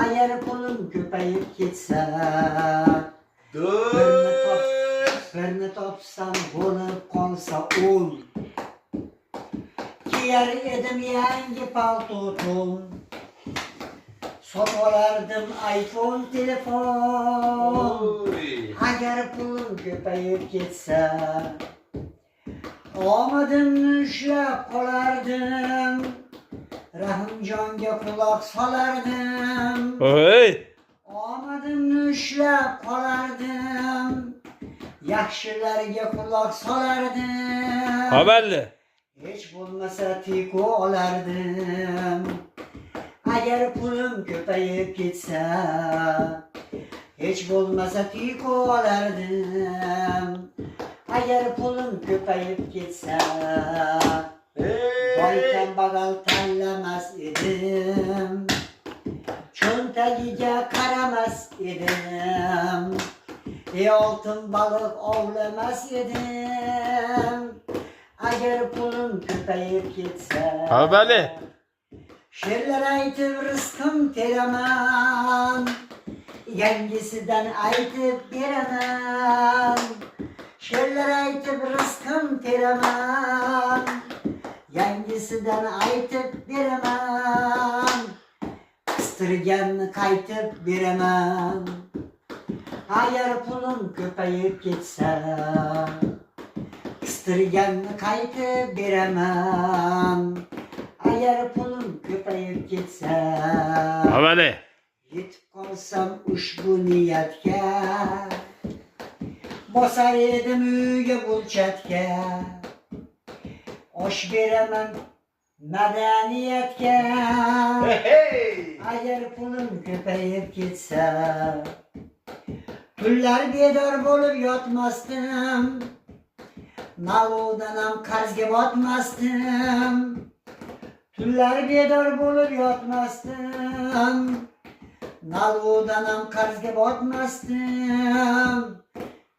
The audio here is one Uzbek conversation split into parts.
Agar pulim ko'payib ketsa, birini topsam bo'lib qolsa ul. Kiyar edim yangi palto to'm, sotib olardim iPhone telefon. Agar pulim ko'payib ketsa, omadimni ushlab qolardim, Rahimjonga quloq solardim. Omadimni ushlab qolardim, yaxshilarga quloq solardim. Haberli. Hech bo'lmasa tiko olardim. Agar pulim ko'payib ketsa, hech bo'lmasa tiko olardim. Agar pulim ko'payib ketsa, boy kambag'al tanlamas edim, cho'ntagiga qaramas edim, oltin baliq ovlamas edim. Agar pulim ko'payib ketsa, Haberli. she'rlar aytib rizqim teraman, yangisidan aytib beraman. She'rlar aytib rizqim teraman, yangisidan aytib beraman. Qistirganni qaytib beraman. Agar pulim ko'payib ketsa, qistirganni qaytib beraman. Agar pulim ko'payib ketsa, Haberli. yetib qolsam ushbu niyatga, bosar edim uyga bulchatga, osh beraman madaniyatga. Agar pulim ko'payib ketsa, tunlar bedor bo'lib yotmasdim, naluvdan ham qarzga botmasdim. Tunlar bedor bo'lib yotmasdim, naluvdan ham qarzga botmasdim.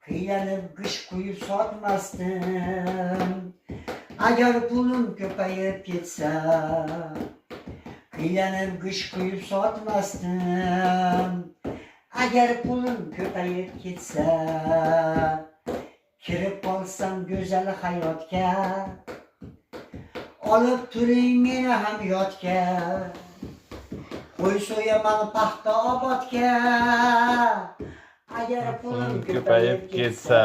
Qiylanib g'ish quyib sotmasdim. Agar pulim ko'payib ketsa, qiylanib g'ish quyib sotmasdim. Agar pulim ko'payib ketsa, kirib qolsam go'zal hayotga, olib turing meni ham yotga, qo'y so'yaman paxta obodga. Agar pulim ko'payib ketsa,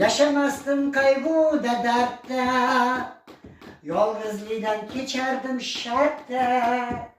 yashamasdim qayg'uda dardda, yolg'izlikdan kechardim shartda.